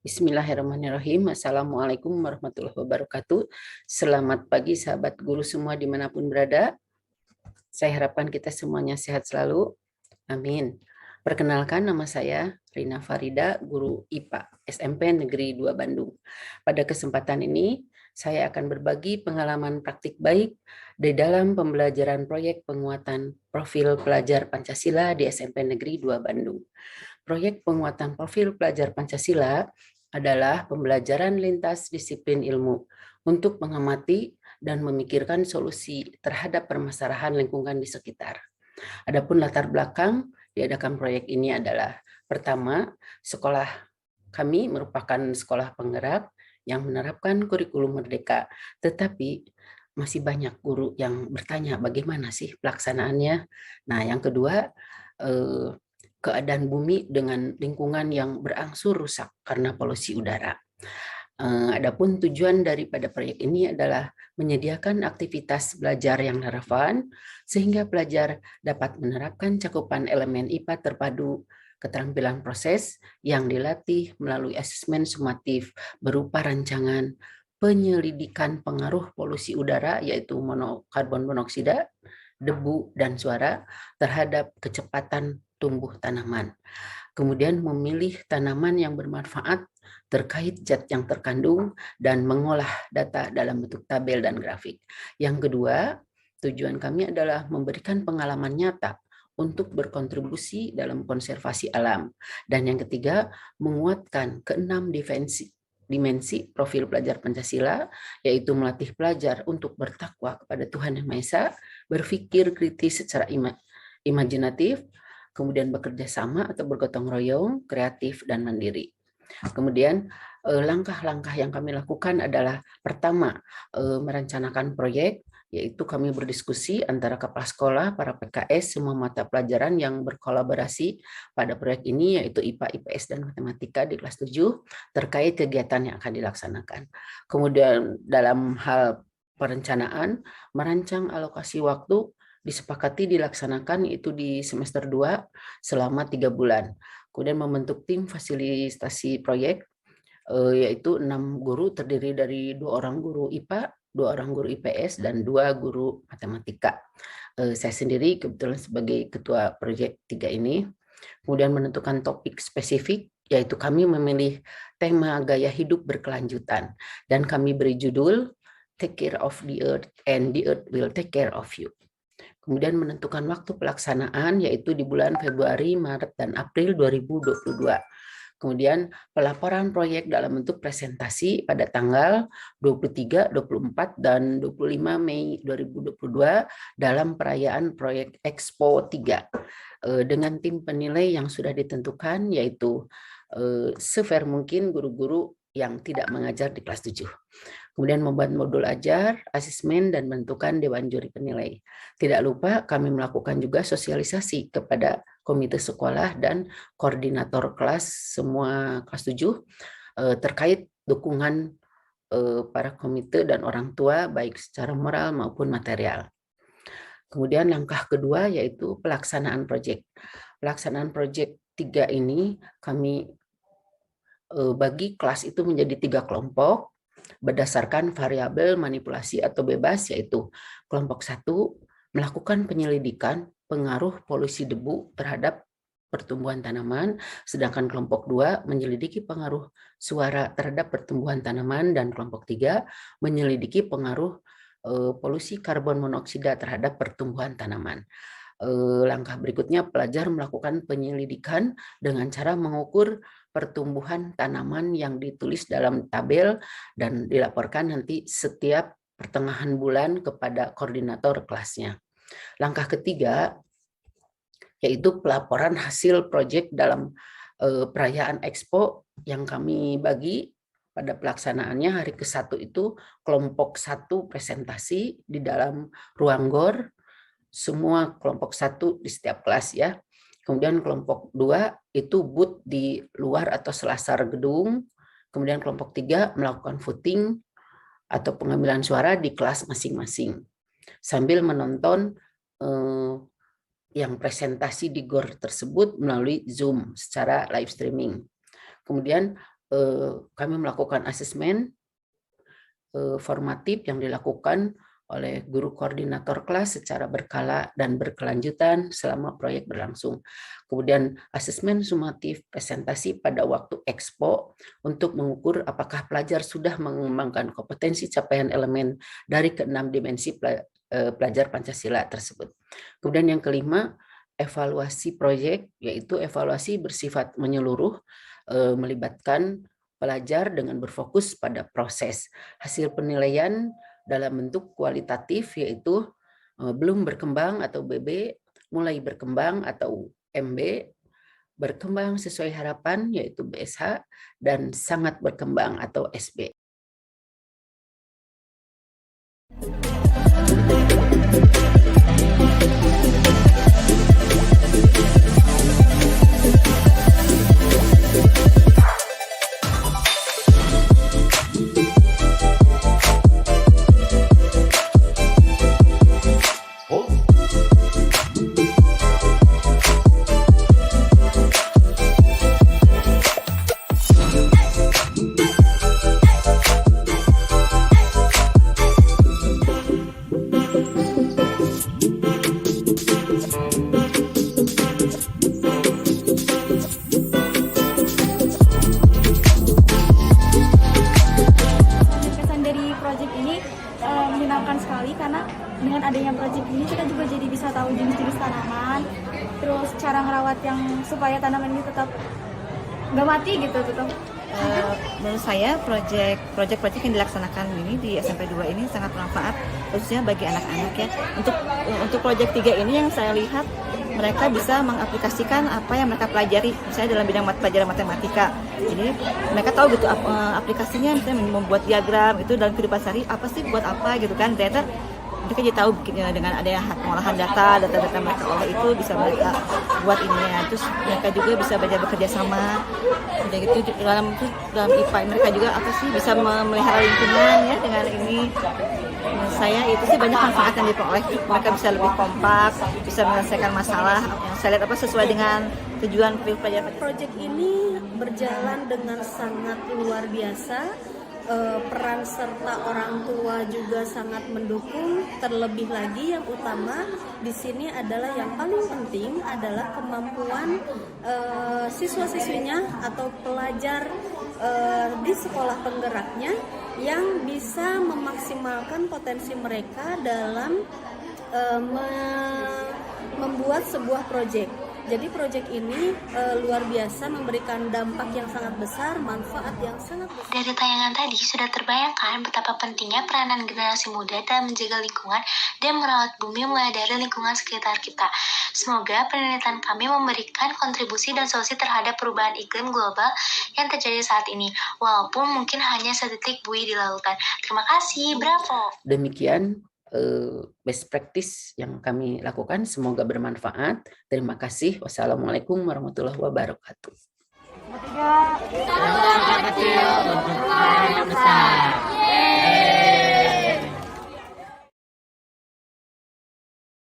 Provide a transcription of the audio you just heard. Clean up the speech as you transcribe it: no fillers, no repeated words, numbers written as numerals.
Bismillahirrahmanirrahim. Assalamualaikum warahmatullahi wabarakatuh. Selamat pagi sahabat guru semua dimanapun berada. Saya harapkan kita semuanya sehat selalu. Amin. Perkenalkan, nama saya Rina Farida, guru IPA SMP Negeri 2 Bandung. Pada kesempatan ini, saya akan berbagi pengalaman praktik baik di dalam pembelajaran proyek penguatan profil pelajar Pancasila di SMP Negeri 2 Bandung. Proyek penguatan profil pelajar Pancasila adalah pembelajaran lintas disiplin ilmu untuk mengamati dan memikirkan solusi terhadap permasalahan lingkungan di sekitar. Adapun latar belakang diadakan proyek ini adalah, pertama, sekolah kami merupakan sekolah penggerak yang menerapkan kurikulum merdeka, tetapi masih banyak guru yang bertanya bagaimana sih pelaksanaannya. Nah, yang kedua, keadaan bumi dengan lingkungan yang berangsur rusak karena polusi udara. Adapun tujuan daripada proyek ini adalah menyediakan aktivitas belajar yang relevan sehingga pelajar dapat menerapkan cakupan elemen IPA terpadu keterampilan proses yang dilatih melalui asesmen sumatif berupa rancangan penyelidikan pengaruh polusi udara yaitu karbon monoksida, debu, dan suara terhadap kecepatan tumbuh tanaman. Kemudian memilih tanaman yang bermanfaat terkait zat yang terkandung dan mengolah data dalam bentuk tabel dan grafik. Yang kedua, tujuan kami adalah memberikan pengalaman nyata untuk berkontribusi dalam konservasi alam. Dan yang ketiga, menguatkan keenam dimensi profil pelajar Pancasila, yaitu melatih pelajar untuk bertakwa kepada Tuhan Yang Maha Esa, berpikir kritis secara imajinatif, kemudian bekerja sama atau bergotong royong, kreatif, dan mandiri. Kemudian langkah-langkah yang kami lakukan adalah, pertama, merencanakan proyek, yaitu kami berdiskusi antara kepala sekolah, para PKS, semua mata pelajaran yang berkolaborasi pada proyek ini, yaitu IPA, IPS, dan Matematika di kelas 7, terkait kegiatan yang akan dilaksanakan. Kemudian dalam hal perencanaan, merancang alokasi waktu, disepakati dilaksanakan itu di semester 2 selama 3 bulan. Kemudian membentuk tim fasilitasi proyek, yaitu 6 guru terdiri dari 2 orang guru IPA, 2 orang guru IPS, dan 2 guru matematika. Saya sendiri kebetulan sebagai ketua proyek 3 ini. Kemudian menentukan topik spesifik, yaitu kami memilih tema gaya hidup berkelanjutan. Dan kami beri judul Take Care of the Earth and the Earth Will Take Care of You. Kemudian menentukan waktu pelaksanaan, yaitu di bulan Februari, Maret, dan April 2022. Kemudian pelaporan proyek dalam bentuk presentasi pada tanggal 23, 24, dan 25 Mei 2022 dalam perayaan proyek Expo 3 dengan tim penilai yang sudah ditentukan, yaitu sefair mungkin guru-guru yang tidak mengajar di kelas 7. Kemudian membuat modul ajar, asesmen, dan bentukan dewan juri penilai. Tidak lupa kami melakukan juga sosialisasi kepada komite sekolah dan koordinator kelas semua kelas 7 terkait dukungan para komite dan orang tua baik secara moral maupun material. Kemudian langkah kedua yaitu pelaksanaan proyek. Pelaksanaan proyek 3 ini kami bagi kelas itu menjadi 3 kelompok berdasarkan variabel manipulasi atau bebas, yaitu kelompok 1 melakukan penyelidikan pengaruh polusi debu terhadap pertumbuhan tanaman, sedangkan kelompok 2 menyelidiki pengaruh suara terhadap pertumbuhan tanaman, dan kelompok 3 menyelidiki pengaruh polusi karbon monoksida terhadap pertumbuhan tanaman. Langkah berikutnya, pelajar melakukan penyelidikan dengan cara mengukur pertumbuhan tanaman yang ditulis dalam tabel dan dilaporkan nanti setiap pertengahan bulan kepada koordinator kelasnya. Langkah ketiga yaitu pelaporan hasil proyek dalam perayaan Expo yang kami bagi pada pelaksanaannya. Hari ke-1 itu kelompok 1 presentasi di dalam ruang GOR, semua kelompok 1 di setiap kelas ya. Kemudian kelompok 2 itu booth di luar atau selasar gedung. Kemudian kelompok 3 melakukan voting atau pengambilan suara di kelas masing-masing sambil menonton yang presentasi di GOR tersebut melalui Zoom secara live streaming. Kemudian kami melakukan asesmen formatif yang dilakukan oleh guru koordinator kelas secara berkala dan berkelanjutan selama proyek berlangsung. Kemudian asesmen sumatif presentasi pada waktu ekspo untuk mengukur apakah pelajar sudah mengembangkan kompetensi capaian elemen dari keenam dimensi pelajar Pancasila tersebut. Kemudian yang kelima, evaluasi proyek, yaitu evaluasi bersifat menyeluruh, melibatkan pelajar dengan berfokus pada proses. Hasil penilaian dalam bentuk kualitatif, yaitu belum berkembang atau BB, mulai berkembang atau MB, berkembang sesuai harapan yaitu BSH, dan sangat berkembang atau SB. Menyenangkan sekali karena dengan adanya proyek ini kita juga jadi bisa tahu jenis-jenis tanaman, terus cara ngerawat yang supaya tanaman ini tetap nggak mati gitu tetap. Menurut saya proyek yang dilaksanakan ini di SMP 2 ini sangat bermanfaat khususnya bagi anak-anak ya. Untuk proyek 3 ini yang saya lihat mereka bisa mengaplikasikan apa yang mereka pelajari misalnya dalam bidang pelajaran matematika. Jadi mereka tahu gitu aplikasinya misalnya membuat diagram itu dalam kehidupan sehari apa sih buat apa gitu kan. Ternyata mereka jadi tahu dengan adanya pengolahan data mereka olah itu bisa mereka buat ininya. Terus mereka juga bisa belajar bekerja sama. Udah gitu dalam IPA mereka juga apa sih bisa memelihara lingkungan ya dengan ini. Menurut saya itu sih banyak manfaat yang diperoleh. Mereka bisa lebih kompak, bisa menyelesaikan masalah yang saya lihat sesuai dengan tujuan pelajaran. Proyek ini berjalan dengan sangat luar biasa. Peran serta orang tua juga sangat mendukung. Terlebih lagi yang utama di sini adalah yang paling penting adalah kemampuan siswa-siswinya atau pelajar di sekolah penggeraknya yang bisa memaksimalkan potensi mereka dalam membuat sebuah proyek. Jadi proyek ini luar biasa memberikan dampak yang sangat besar, manfaat yang sangat besar. Dari tayangan tadi sudah terbayangkan betapa pentingnya peranan generasi muda dalam menjaga lingkungan dan merawat bumi mulai dari lingkungan sekitar kita. Semoga penelitian kami memberikan kontribusi dan solusi terhadap perubahan iklim global yang terjadi saat ini, walaupun mungkin hanya setitik buih di lautan. Terima kasih, bravo! Demikian best practice yang kami lakukan, semoga bermanfaat. Terima kasih. Wassalamualaikum warahmatullahi wabarakatuh. Ketiga, kecil untuk yang besar.